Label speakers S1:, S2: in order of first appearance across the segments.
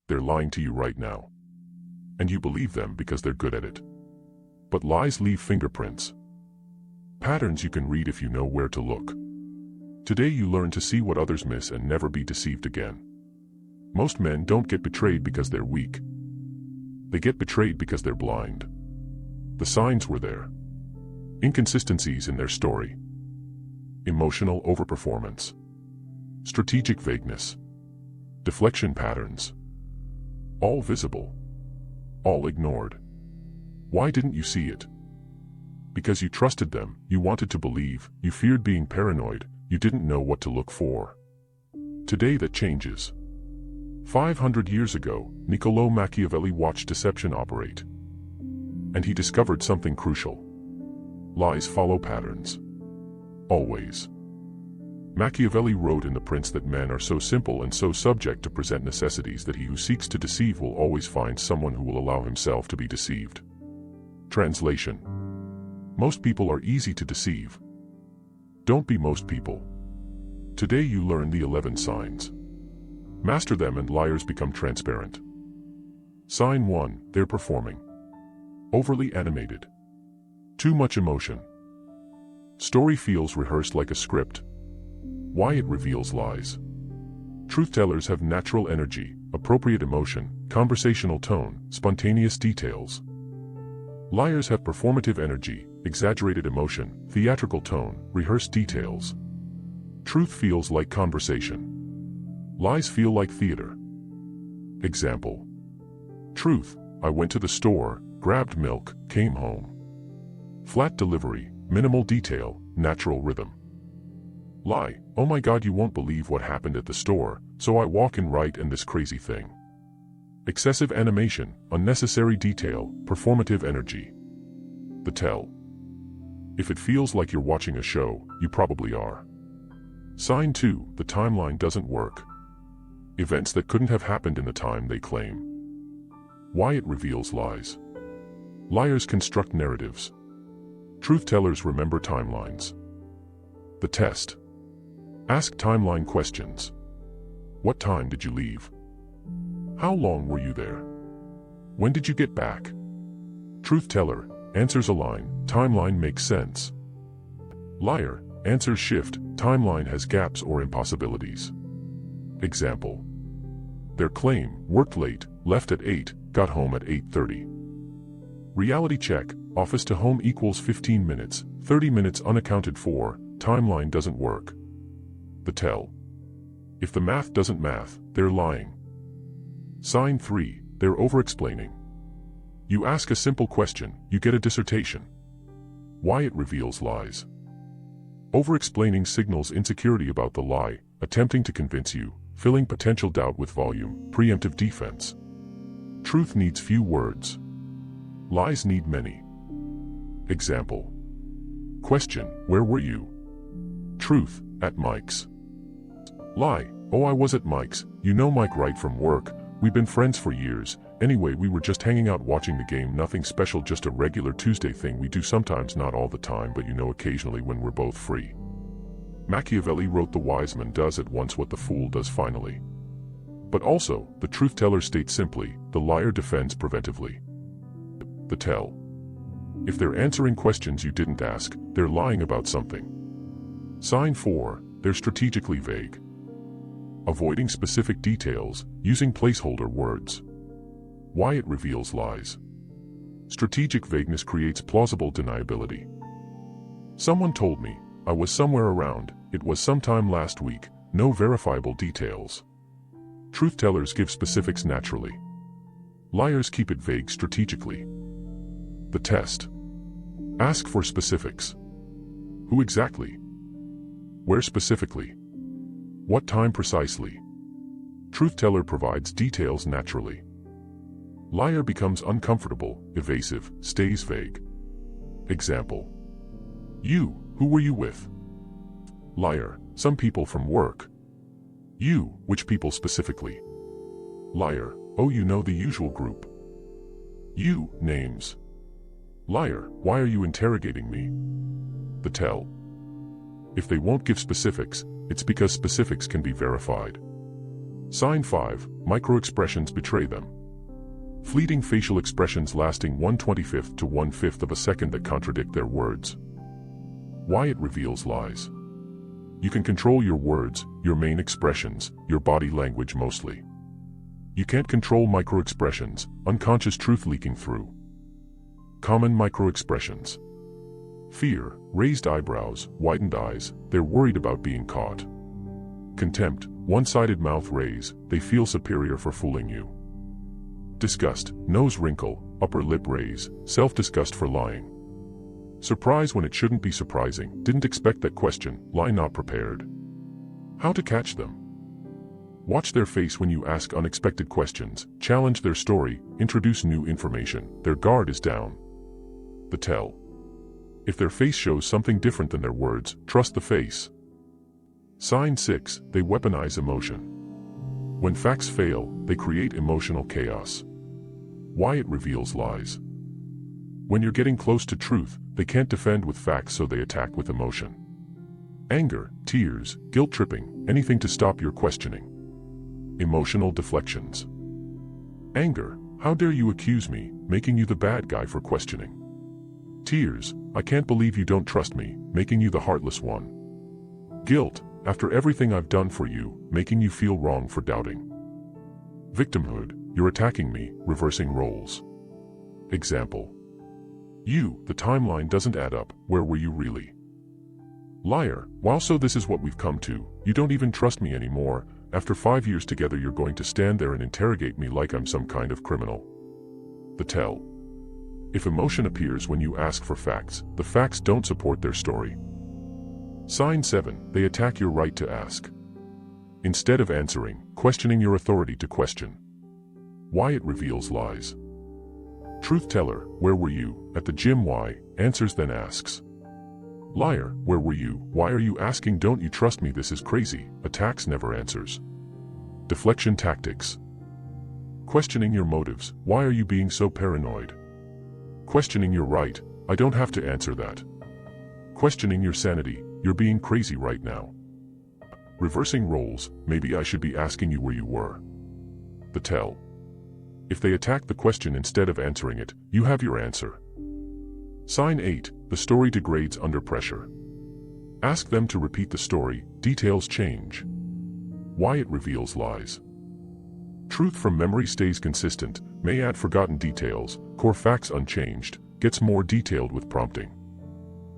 S1: they're lying to you right now. And you believe them because they're good at it. But lies leave fingerprints. Patterns you can read if you know where to look. Today you learn to see what others miss and never be deceived again. Most men don't get betrayed because they're weak. They get betrayed because they're blind. The signs were there. Inconsistencies in their story. Emotional overperformance. Strategic vagueness. Deflection patterns. All visible. All ignored. Why didn't you see it? Because you trusted them, you wanted to believe, you feared being paranoid, you didn't know what to look for. Today that changes. 500 years ago, Niccolò Machiavelli watched deception operate. And he discovered something crucial. Lies follow patterns. Always. Machiavelli wrote in The Prince that men are so simple and so subject to present necessities that he who seeks to deceive will always find someone who will allow himself to be deceived. Translation. Most people are easy to deceive. Don't be most people. Today you learn the 11 signs. Master them and liars become transparent. Sign 1, they're performing. Overly animated. Too much emotion. Story feels rehearsed like a script. Why it reveals lies. Truth-tellers have natural energy, appropriate emotion, conversational tone, spontaneous details. Liars have performative energy, exaggerated emotion, theatrical tone, rehearsed details. Truth feels like conversation. Lies feel like theater. Example. Truth, I went to the store, grabbed milk, came home. Flat delivery, minimal detail, natural rhythm. Lie, oh my God, you won't believe what happened at the store, so I walk in right and this crazy thing. Excessive animation, unnecessary detail, performative energy. The tell. If it feels like you're watching a show, you probably are. Sign 2, the timeline doesn't work. Events that couldn't have happened in the time they claim. Why it reveals lies. Liars construct narratives. Truth-tellers remember timelines. The test. Ask timeline questions. What time did you leave? How long were you there? When did you get back? Truth-teller, answers align, timeline makes sense. Liar, answers shift, timeline has gaps or impossibilities. Example. Their claim, worked late, left at 8, got home at 8:30. Reality check, office to home equals 15 minutes, 30 minutes unaccounted for, timeline doesn't work. The tell. If the math doesn't math, they're lying. Sign 3, they're over-explaining. You ask a simple question, you get a dissertation. Why it reveals lies. Over-explaining signals insecurity about the lie, attempting to convince you, filling potential doubt with volume, preemptive defense. Truth needs few words. Lies need many. Example. Question, where were you? Truth, at Mike's. Lie, oh I was at Mike's, you know Mike right from work, we've been friends for years, anyway we were just hanging out watching the game, nothing special, just a regular Tuesday thing we do sometimes, not all the time but you know occasionally when we're both free. Machiavelli wrote the wise man does at once what the fool does finally. But also, the truth-teller states simply, the liar defends preventively. The tell. If they're answering questions you didn't ask, they're lying about something. Sign 4, they're strategically vague. Avoiding specific details, using placeholder words. Why it reveals lies. Strategic vagueness creates plausible deniability. Someone told me, I was somewhere around, it was sometime last week, no verifiable details. Truth-tellers give specifics naturally. Liars keep it vague strategically. The test. Ask for specifics. Who exactly? Where specifically? What time precisely? Truth-teller provides details naturally. Liar becomes uncomfortable, evasive, stays vague. Example. You, who were you with? Liar, some people from work. You, which people specifically? Liar, oh you know the usual group. You, names. Liar, why are you interrogating me? The tell. If they won't give specifics, it's because specifics can be verified. Sign 5. Microexpressions betray them. Fleeting facial expressions lasting 1/25th to 1/5 of a second that contradict their words. Why it reveals lies. You can control your words, your main expressions, your body language mostly. You can't control microexpressions, unconscious truth leaking through. Common microexpressions. Fear, raised eyebrows, widened eyes, they're worried about being caught. Contempt, one-sided mouth raise, they feel superior for fooling you. Disgust, nose wrinkle, upper lip raise, self-disgust for lying. Surprise when it shouldn't be surprising, didn't expect that question, lie not prepared. How to catch them? Watch their face when you ask unexpected questions, challenge their story, introduce new information, their guard is down. The tell. If their face shows something different than their words, trust the face. Sign 6, they weaponize emotion. When facts fail, they create emotional chaos. Why it reveals lies. When you're getting close to truth, they can't defend with facts, so they attack with emotion. Anger, tears, guilt-tripping, anything to stop your questioning. Emotional deflections. Anger, how dare you accuse me, making you the bad guy for questioning. Tears, I can't believe you don't trust me, making you the heartless one. Guilt, after everything I've done for you, making you feel wrong for doubting. Victimhood, you're attacking me, reversing roles. Example. You, the timeline doesn't add up, where were you really? Liar, wow, so this is what we've come to, you don't even trust me anymore, after 5 years together you're going to stand there and interrogate me like I'm some kind of criminal. The tell. If emotion appears when you ask for facts, the facts don't support their story. Sign 7, they attack your right to ask. Instead of answering, questioning your authority to question. Why it reveals lies. Truth teller, where were you, at the gym? Why, answers then asks. Liar, where were you, why are you asking? Don't you trust me? This is crazy, attacks never answers. Deflection tactics. Questioning your motives, why are you being so paranoid? Questioning your right, I don't have to answer that. Questioning your sanity, you're being crazy right now. Reversing roles, maybe I should be asking you where you were. The tell. If they attack the question instead of answering it, you have your answer. Sign 8, the story degrades under pressure. Ask them to repeat the story, details change. Why it reveals lies. Truth from memory stays consistent, may add forgotten details, core facts unchanged, gets more detailed with prompting.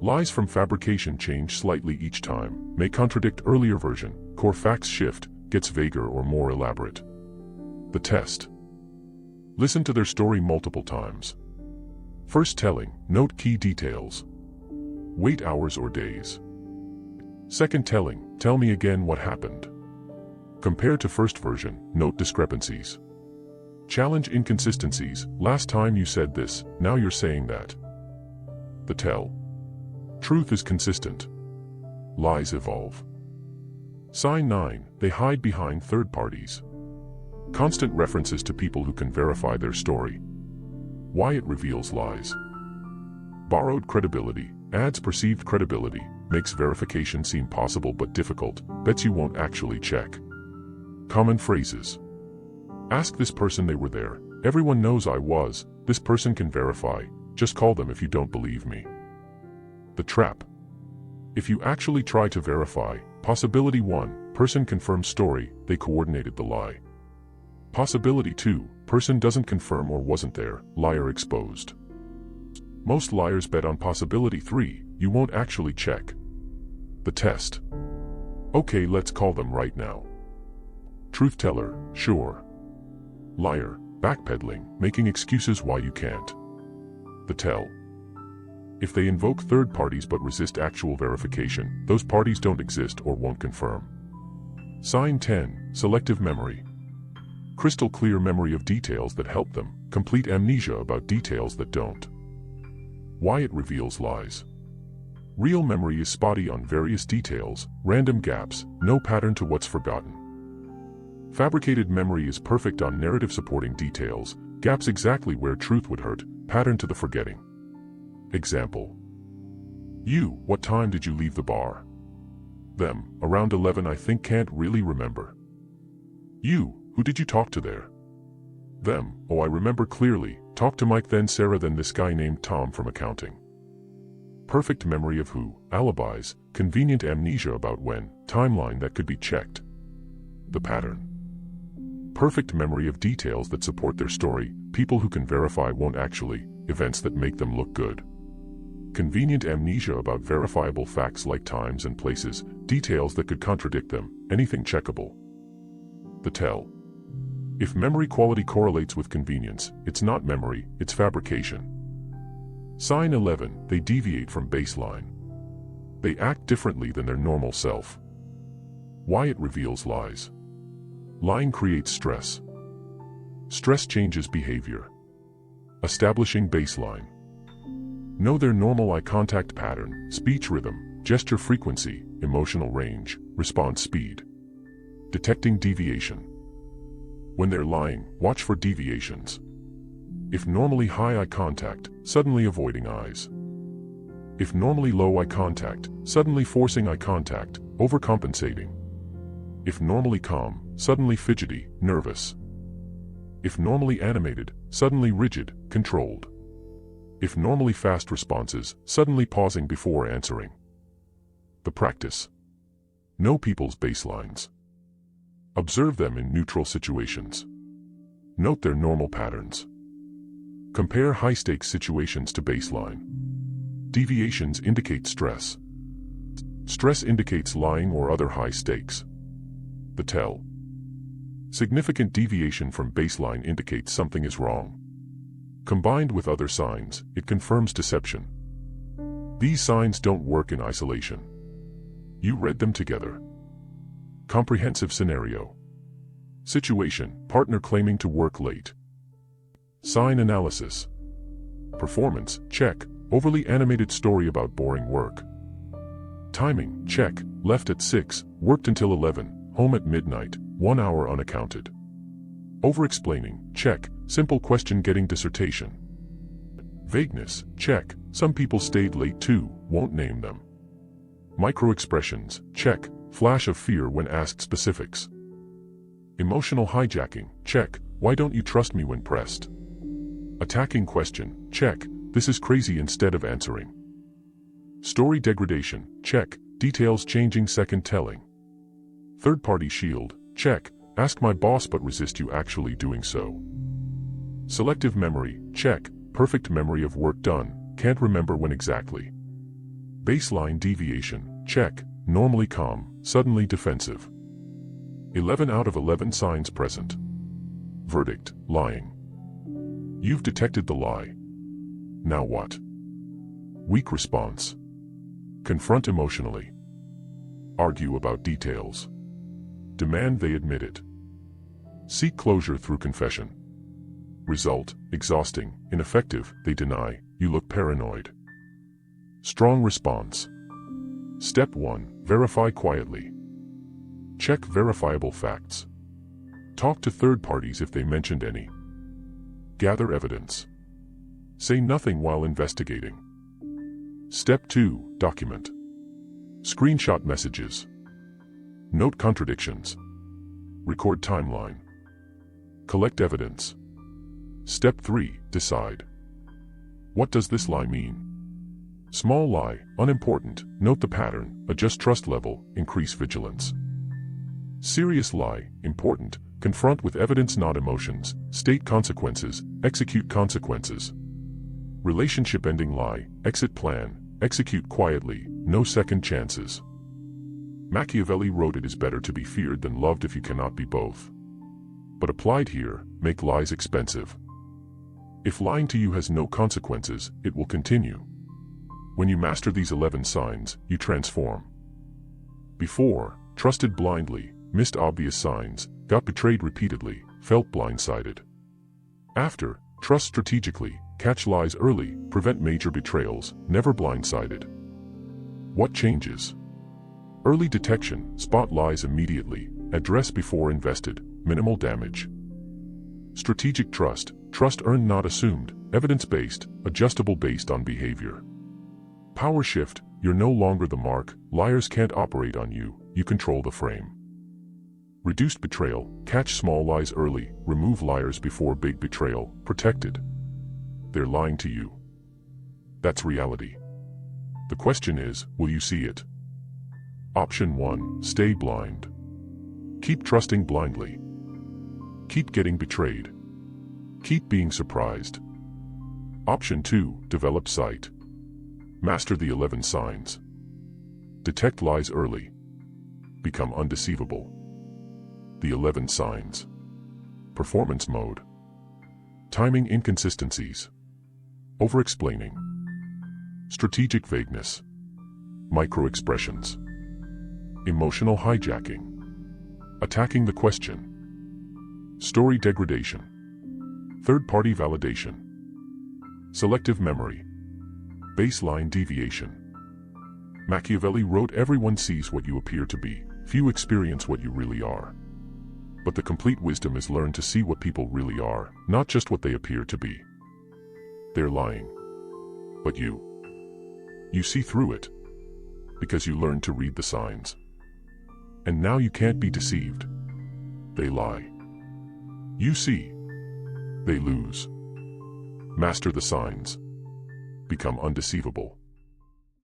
S1: Lies from fabrication change slightly each time, may contradict earlier version, core facts shift, gets vaguer or more elaborate. The test. Listen to their story multiple times. First telling, note key details. Wait hours or days. Second telling, tell me again what happened. Compare to first version, note discrepancies. Challenge inconsistencies, last time you said this, now you're saying that. The tell. Truth is consistent. Lies evolve. Sign 9, they hide behind third parties. Constant references to people who can verify their story. Why it reveals lies. Borrowed credibility, adds perceived credibility, makes verification seem possible but difficult, bets you won't actually check. Common phrases. Ask this person, they were there, everyone knows I was, this person can verify, just call them if you don't believe me. The trap. If you actually try to verify, possibility 1, person confirms story, they coordinated the lie. Possibility 2, person doesn't confirm or wasn't there, liar exposed. Most liars bet on possibility 3, you won't actually check. The test. Okay, let's call them right now. Truth teller, sure. Liar, backpedaling, making excuses why you can't. The tell. If they invoke third parties but resist actual verification, those parties don't exist or won't confirm. Sign 10, selective memory. Crystal clear memory of details that help them, complete amnesia about details that don't. Why it reveals lies. Real memory is spotty on various details, random gaps, no pattern to what's forgotten. Fabricated memory is perfect on narrative supporting details, gaps exactly where truth would hurt, pattern to the forgetting. Example. You, what time did you leave the bar? Them, around 11 I think, can't really remember. You, who did you talk to there? Them, oh I remember clearly, talked to Mike then Sarah then this guy named Tom from accounting. Perfect memory of who, alibis, convenient amnesia about when, timeline that could be checked. The pattern. Perfect memory of details that support their story, people who can verify won't actually, events that make them look good. Convenient amnesia about verifiable facts like times and places, details that could contradict them, anything checkable. The tell. If memory quality correlates with convenience, it's not memory, it's fabrication. Sign 11, they deviate from baseline. They act differently than their normal self. Why it reveals lies. Lying creates stress. Stress changes behavior. Establishing baseline. Know their normal eye contact pattern, speech rhythm, gesture frequency, emotional range, response speed. Detecting deviation. When they're lying, watch for deviations. If normally high eye contact, suddenly avoiding eyes. If normally low eye contact, suddenly forcing eye contact, overcompensating. If normally calm, suddenly fidgety, nervous. If normally animated, suddenly rigid, controlled. If normally fast responses, suddenly pausing before answering. The practice. Know people's baselines. Observe them in neutral situations. Note their normal patterns. Compare high-stakes situations to baseline. Deviations indicate stress. Stress indicates lying or other high stakes. The tell. Significant deviation from baseline indicates something is wrong. Combined with other signs, it confirms deception. These signs don't work in isolation. You read them together. Comprehensive scenario. Situation, partner claiming to work late. Sign analysis. Performance, check, overly animated story about boring work. Timing, check, left at 6, worked until 11, home at midnight, 1 hour unaccounted. Over-explaining, check, simple question getting dissertation. Vagueness, check, some people stayed late too, won't name them. Micro-expressions, check, flash of fear when asked specifics. Emotional hijacking, check, why don't you trust me when pressed? Attacking question, check, this is crazy instead of answering. Story degradation, check, details changing second telling. Third-party shield, check, ask my boss but resist you actually doing so. Selective memory, check, perfect memory of work done, can't remember when exactly. Baseline deviation, check, normally calm, suddenly defensive. 11 out of 11 signs present. Verdict, lying. You've detected the lie. Now what? Weak response. Confront emotionally. Argue about details. Demand they admit it. Seek closure through confession. Result, exhausting, ineffective, they deny, you look paranoid. Strong response. Step 1, verify quietly. Check verifiable facts. Talk to third parties if they mentioned any. Gather evidence. Say nothing while investigating. Step 2, document. Screenshot messages. Note contradictions. Record timeline. Collect evidence. Step 3, decide. What does this lie mean? Small lie, unimportant, note the pattern, adjust trust level, increase vigilance. Serious lie, important, confront with evidence not emotions, state consequences, execute consequences. Relationship ending lie, exit plan, execute quietly, no second chances. Machiavelli wrote it is better to be feared than loved if you cannot be both. But applied here, make lies expensive. If lying to you has no consequences, it will continue. When you master these 11 signs, you transform. Before, trusted blindly, missed obvious signs, got betrayed repeatedly, felt blindsided. After, trust strategically, catch lies early, prevent major betrayals, never blindsided. What changes? Early detection, spot lies immediately, address before invested, minimal damage. Strategic trust, trust earned not assumed, evidence-based, adjustable based on behavior. Power shift, you're no longer the mark, liars can't operate on you, you control the frame. Reduced betrayal, catch small lies early, remove liars before big betrayal, protected. They're lying to you. That's reality. The question is, will you see it? Option 1, stay blind. Keep trusting blindly. Keep getting betrayed. Keep being surprised. Option 2, develop sight. Master the 11 signs. Detect lies early. Become undeceivable. The 11 signs. Performance mode. Timing inconsistencies. Over-explaining. Strategic vagueness. Micro-expressions. Emotional hijacking. Attacking the question. Story degradation. Third-party validation. Selective memory. Baseline deviation. Machiavelli wrote, "Everyone sees what you appear to be, few experience what you really are." But the complete wisdom is learn to see what people really are, not just what they appear to be. They're lying. But you see through it. Because you learned to read the signs. And now you can't be deceived. They lie. You see. They lose. Master the signs. Become undeceivable.